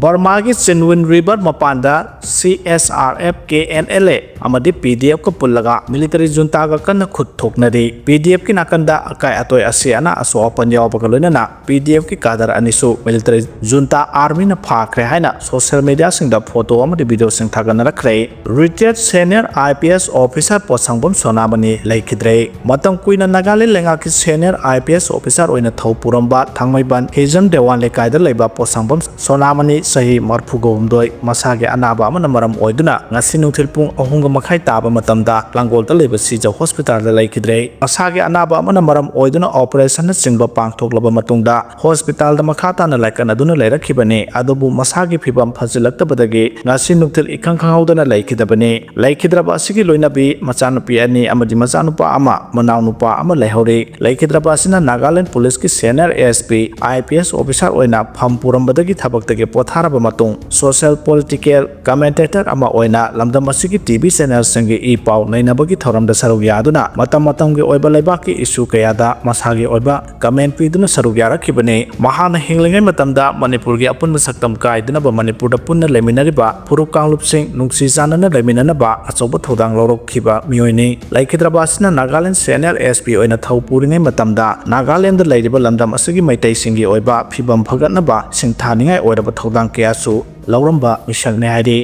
Burmagi Chinwin River Mapanda CSRF KNLA amadi PDF ko pullaga military junta ga kan khut thoknari PDF ki nakanda akai atoi asiana aso open yaw bagalona na PDF ki kadar anisu military junta army na phakre haina social media sing da photo amadi video sing thagana rakhre retired senior IPS officer Posangbom Sonamani leikhidre matam kuina Nagaland lenga ki senior IPS officer oina thopuramba thangmaiban hejam dewan le kaidar leiba Posangbom Sonamani sahi marphugomdoi masage anaba amana maram oiduna ngasi nuthil pung ahunga makhai taba matamda langol ta leba sija hospital da leikhidre masage anaba amana maram oiduna operation na singba pangthoklaba matungda hospital da makhata na laikan aduna leirakhibane adubu masage phibam phajilaktabadagi ngasi nuthil ikhang khanghaudana leikhidabane leikhidraba asigi loinabi machanupi ani amadi machanupa ama manawnupa ama leihore leikhidra asina Nagaland police ki senior ASP IPS officer oina phampurambadagi thabaktagi potharaba matung social political commentator ama oina lamdam asigi TV channel singi e pau nainabagi thoramda saruk yaduna matam gi oiba leibaki issue kayada masagi oiba comment piduna saruk yarakhibane mahana hinglingai matamda Manipur gi apun saktam kaiduna ba Manipur da punna leminariba puruk kanglup sing nungsi janana leminana ba achoba thodang lorokhiba miyoini leikhidra asina Nagaland senior ASP oina thaupuringai matamda Nagaland da leiriba lamdam asigi maitai singi oiba phibam phagatnaba singthaningai oiraba thodang kayasu lauramba mishalne hairi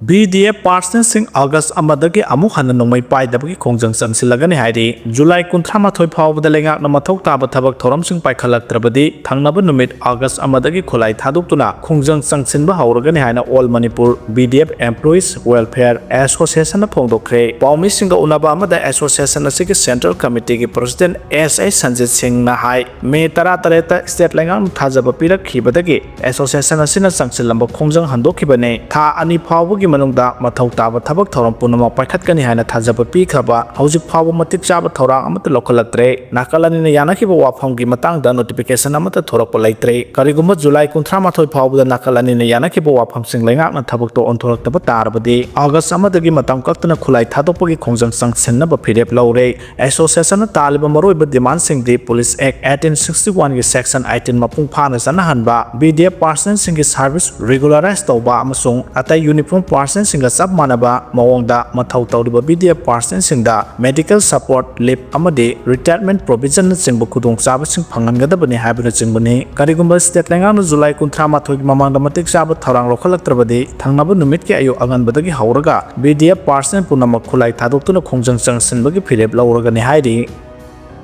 BDF Partner Sing August Amadagi Amu Hana Nomai Pai Dabaki Kongjang Sansilagani Haidi July Kuntrama Toy Power the Lenga Namatok Taba Tabak Toram Sing Pai Kalak Trabadi Tangnaba Numit August Amadagi Kolai Taduptuna Kongjang Sangsinba Hauragani Hana All Manipur BDF Employees Welfare Association of Pongdokre Paumi Singa Unaba Amada Association Asiki Central Committee President S.A. Sanjit Singh Nahai Me Tara Tareta State Lengang Tazaba Pira Kibadagi Association Asina Sangsilamba Kongjang Handokibane Ta Ani Power manungda mathau taba thabak thoram punama paikhatkani haina thajaba pikhaba hauji phawa matik chaba thorang amata lokhalatre nakalani na yanakhiba wafamgi matangda notification amata thorakpa leitre karigumba July 13 phawda nakalani na yanakhiba wafam sing lengak na thabak to onthoraktaba tarbadi August amadagi matam kaktuna khulai thadopagi khongjang sangsenna ba phirep laure association na taliba maroiba demand sing di Police Act 1861 gi section 18 mapung phana sanahanba BDF person sing gi service regularize tawba amasung atai uniform person singa sab manaba mawongda mathau tawriba BDF person singda medical support leave amade retirement provision na singba khudong chaba sing phangangadabani haibna chingbani karigumba state lengang July 13 gi mamangda matik chaba thorang lokhalaktrabadi thangnaba numit ki ayu anganbadagi hauraga BDF person punama khulai thadoktuna khongjang changsinbagi phirep lauragani hairi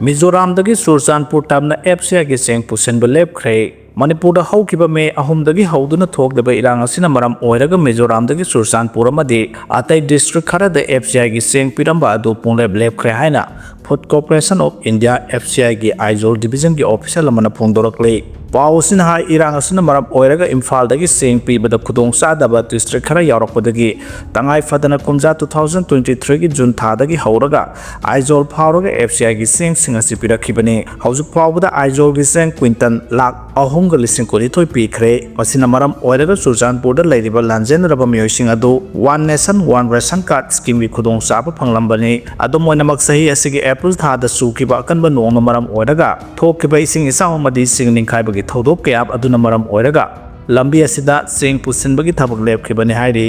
Mizoram dagi Surchanpur tabna FCI gi cheng pusenba lepkhre Manipur da haukiba me ahumdagi hauduna thokdaba irang asina maram oiraga Mizoram dagi Surchanpur amadi atai district khara da FCI gi seng piramba adu pungleb lepkhre haina Food Corporation of India FCI gi Aizol division gi official amana phongdorakle Pausin hai irang asina maram oiraga Imphal dagi seng pibada khudong sadaba district khara yarakpadagi tangai fadana kumja 2023 gi June thadagi hauraga Aizol phawraga FCI gi seng singasi pirakhibani haujuk phawbada Aizol gi seng quintal lakh ahumga lising korithoi pikre asina maram oiraga Surchanpur da leiriba lanjen raba miyosing adu One Nation One Ration Card scheme gi khudong saba phanglambani adu moinamak sahi asigi April thada sukiba akanba nongna maram oiraga thokkiba ising isang amadi sing ningkhaiba Thodop kayab aduna maram oiraga lambi asida sing pusinbagi thabak lepkhibani hairi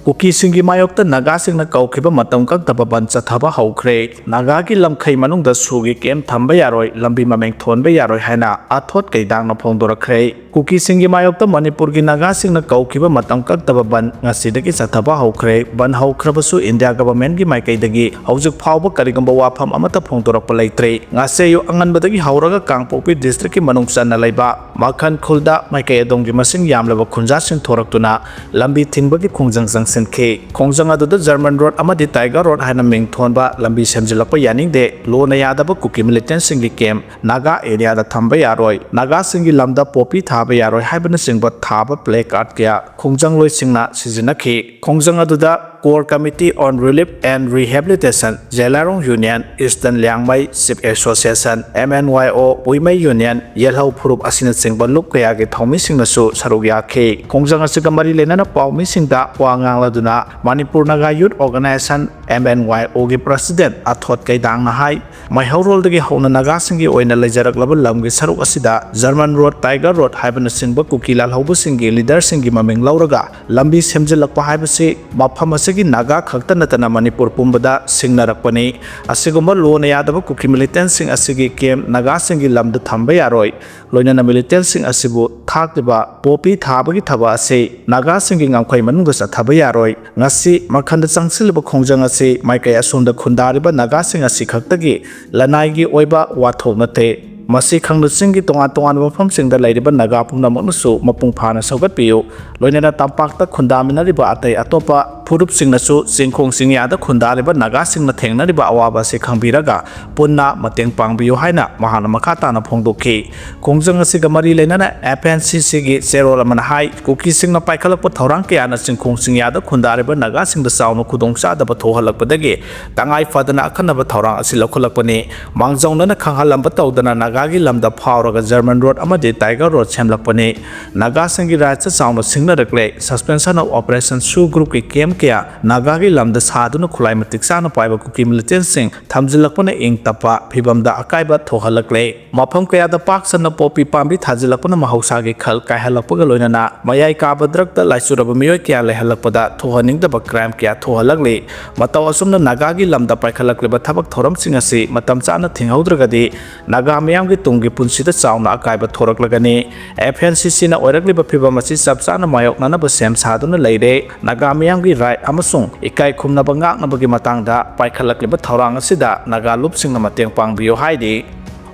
Kuki singi mayokta Naga singna kaukhiba matam kaktaba ban chathaba haukhre Naga ki lamkhai manungda sugi kem thamba yaroi lambi mameng thonba yaroi haina athot kaidang na phongdorakre Kuki singi mayokta Manipur gi Naga singna kaukhiba matam kaktaba ban ngasidagi chathaba haukhre ban haukhrabasu India government gi maikaidagi haujuk phawba karigamba wafam amata phongdorakpa leitre ngaseyo anganbadagi hauraga Kangpokpi district ki manungsanna leiba Makhan Khulda maikai adonggi masing yamlaba khunja sing thoraktuna lambi thingbagi khongjang Senke Kongjang adu German Road amadi Tiger Road haina ming thonba lambi semjilakpa yaningde lona yadaba kuki militant singi kem Naga area da thamba yaroi Naga singi lamda popi thaba yaroi haibana singba thaba play card kya Kongjang loi singna sizinakhi Kongjang adu da Core Committee on Relief and Rehabilitation, Jelarong Union, Eastern Liangmai Sip Association, MNYO, Uimai Union, Yellow Purup Asina Singba Lup Kayagi Tommy Singnasu, Sarugya K, Kongzanga Sigamari Lenana Pau Missinda, Wang Laduna, Manipur Naga Youth Organization, MNYO gi President, Athot Kaidang Nahai, My Horol the Hona Nagasingi Oina Lejarak Level Lamgi Saruk Asida, German Road, Tiger Road, Haibana Singba Kukila Hobusingi, Leader Singi Maming Lauraga, Lambi Semjelakpa Haibasi, Mapamasigi Naga Kaktanatana Manipur Pumbada, Singnarakpani, Asigoma Lone Yadaba Kuki militant sing Asigi came Nagasingi Lam the Tambayaroi, Loinana militant sing Asibu, Taktiba, Popi Tabagi Tabase, Nagasingi Amkai Manungas at Tabayaroi, Nasi, Makanda Sangsilba Kongjangasi, Maika Asum the Kundariba Nagasing Asikatagi, Lanaigi Oiba, Wato Nate. Masi khang singi tonga tonga mafam singda laiba naga pumna manusu mapung phana saugat piu loinena tampakta khundamina riba atai atopa purup singnasu singkhong singyada khundariba naga singna thengna riba awaba se khangbiraga punna mateng pangbiu haina mahana makhata na phongdokhi kongjang asiga mari leinana FNCC gi serol man hai kuki singna paikhalakpa thorang kya na singkhong singyada khundariba naga singda sauna khudongsa da bathohalakpadagi tangai fadana akhanaba thorang asi lokholakpani mangjongna na khanghalamba tawdana naga Nagagi Lamda Power German Road Amadi Tiger Road Semlapani, Nagasangi Ratsa Sound of Signal Reclay, Suspension of Operation Su Group Kem Kia, Nagagi Lamda Saduna Climatic Sana Piba Kuki Militant Sing, Thamjilame Ing Tapa, Pibamda Akaiba Tohalakle, Mapam Kaya the Parks and the Poppy Pambi Tazilapana Mahosagi Kal Kahalapagaloina, Mayai Kabadrak the Laisurabamio Kia Lehalapada, Tohaning the Bakram Kia Tohalagli, Matawasum the Nagagi Lamda Pakalakle Tabak Thoram Singasi, Matamsana Tinghaudragadi, Nagamiam Tungi Punsita Sound Akaiba Thoraklagani, FNCC na Orakliba Pibamasi Sabsana Mayok Nana Basem Saduna Lady, Nagamiangi Rai Amasung, Ikai Kumna Bangak Nabagi Matanga, Paikalakliba Toranga Sida, Naga Sing Namatang Pangbio Heidi.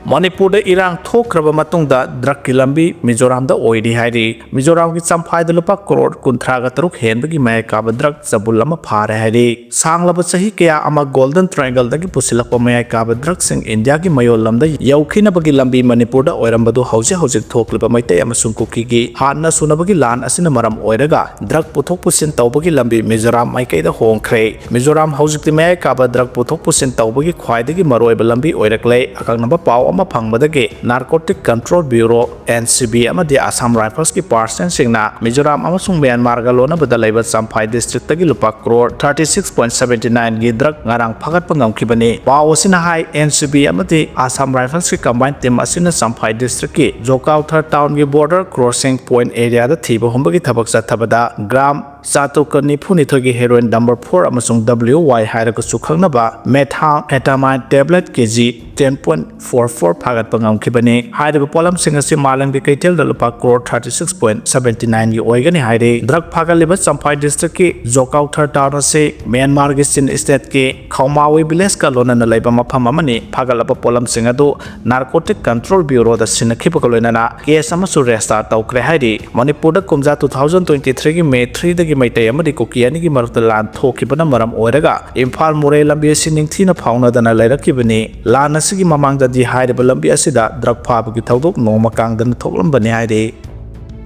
Manipur the Irang Tokraba Matunda, Drakilambi, Mizoram the Oidi Heidi, Mizoram with some Pai the Lupa Crore, Kuntraga Truk Henbagi Mayakaba Drak, Zabulama Pare Heidi, Sanglaba Sahikia Ama Golden Triangle, the Pusilakpa Mayakaba Drak Sing India Mayolam, the Yaukina Bagilambi Manipur the Oirambadu House House Tokliba Mate Amasun Kukigi, Hana Sunabagi Lan Asinamaram Oiraga, Drak Putopusin Taubagi Lambi, Mizoram Maike the Hong Cray, Mizoram House the Mayakaba Drak Putopusin Taubagi Quaidagi Maroiba Lambi Oirakle, Akanaba Pau. Phangmadagi Narcotic Control Bureau NCB amadi Assam Rifles ki person singna Mizoram amasung Myanmar ga lona badalaiba Samphai district tagi lupa crore 36.79 gi drug ngarang phagat pangamkhibani paw asina hai NCB amadi Assam Rifles ki combined team asina Samphai district ki Jokautha town gi border crossing point area da thiba humbagi thabak sathabada gram Satukani Punitogi heroin number 4 amasung WY hairaga sukhangnaba methamphetamine tablet kg 10.44 Pagat Pangam Kibani, Hyde Polam Singers Malang the Kaitel the Lupa Crore 36.79 you Oigani Hyde, Drug Pagalibas Sampai District, Zokau Tartana say, Myanmar Gistin Estate K, Kaumawi Bileska Lona and the Labama Pamamani, Pagalapa Polam Singado, Narcotic Control Bureau, the Sinakipolana, Kiasamasu Resta Tokhre Hyde, Manipur Kumza 2023 May 3 the Gimaitayamadi Kukiani Martalan Tokibana Maram Oirega, Impal Murela Biasining Tina Pauna than a Lera Kibani, Lana Sigi Mamanga di Hyde Lambi Asida, Drug Pabaki Tautok, no Makang than Toklam Bani.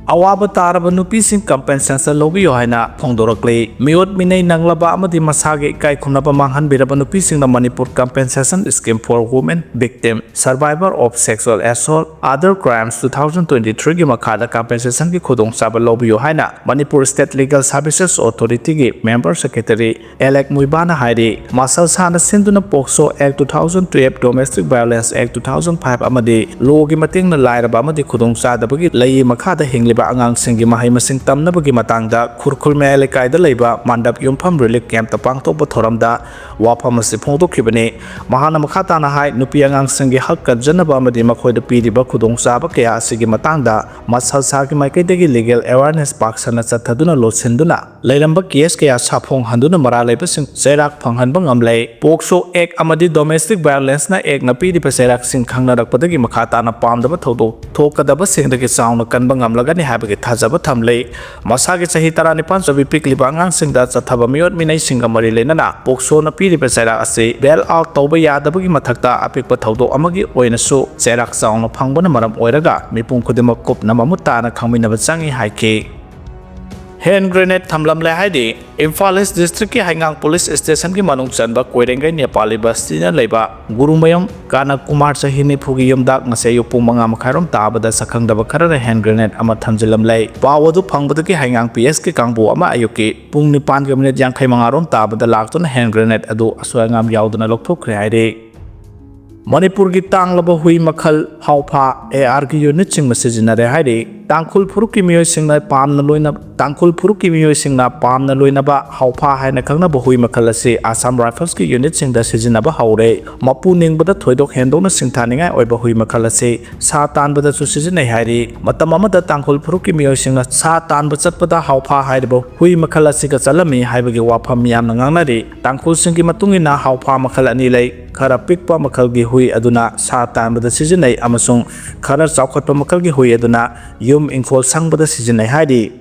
Awaba Taraba Nupising Compensation Lobby Yohana, Pondorokle, Miot Mine Nanglaba Amadi Masage Kai Kunapa Manhan Birabanupising the Manipur Compensation Scheme for Women Victim, Survivor of Sexual Assault, Other Crimes 2023 Makada Compensation Kudong Saba Lobby Yohana, Manipur State Legal Services Authority Member Secretary, Elek Muibana Heidi, Masal Sana Sinduna Pokso Act 2012 Domestic Violence Act 2005 Amadi, Logi Mating the Lairaba Amadi Kudong Sadabagi, Lay Makada Hingliba. Angang Singi Mahai Masing Tamna Bagi Matanga, Kurkul Melekai the Labor, Mandap Yumpam Relief Camp the Pangto Botoramda, Wapamasi Pondo Kibane, Mahana Makatana Hai, Nupiangang Singi Hakka Janabamadi Makoi the Pidi Bakudong Sabakea, Sigi Matanga, Masal Saki Makedegi Legal Awareness Parks and Sataduna Losinduna, Laylamba Kieska Sapong Handuna Marale Pesing, Serak Panghanbang Amlay, Pokso Egg Amadi Domestic Violence na Egg Napidi Peserak Sing Kangnarak Padagi Makatana Pam the Batodo, Toka the Basing the Sound of Kanbang Amlagani. Habit Tazaba Tamley, Masagi Sahitara Nipan, so we pick Libangang sing that Satabamiot Mina Singamari Lenana, Boksona Piri Pesera Ase, Bell out Tobaya, the Bugi Matakta, Apik Patodo Amagi, Oinaso, Serak Sound of Pangona Maram Oiraga, Mipun Kudima Kop Namamutana, Kamina Batsangi Haike. Hand grenade thamlamle haidi Imphal East District ki Haingang Police Station ki manung chanba Koirengai Nepali basti na leiba Gurumayam Kana Kumar Sahini Phugi Yumdak ngase yupung manga makhairom tabada sakhangdaba khara hand grenade ama thamjilamle pawadu phangbada ki Haingang PS ki kangbu ama ayuki pung 9 minute yang mangarom tabada laktuna hand grenade adu aswangam yauduna lokthokre haidi Manipur ki tanglaba hui makhal haupa AR ki unit sing masijinare haidi tangkhul phuruk ki miyoi singna pamna loina tangkhul phuruk ki miyoi singna pamna loina ba haupa haina khangna ba hui makhal ase Assam Rifles ki unit sing da sijina ba haure mapu ningbada thoidok hendona singthaningai oiba hui makhal ase sa tanbada su sijinai hairi matam amada tangkhul phuruk ki miyoi singna sa tanba chatpada haupa hairibo hui makhal ase ka chalami haibagi wafam miyamna ngangnari tangkhul sing ki matungina haupa makhal ani lei khara pikpa makhal gi hui aduna sa tanbada sijinai amasung khara chawkhatpa makhal gi hui aduna yum ingkhol sangbada sijinai haidi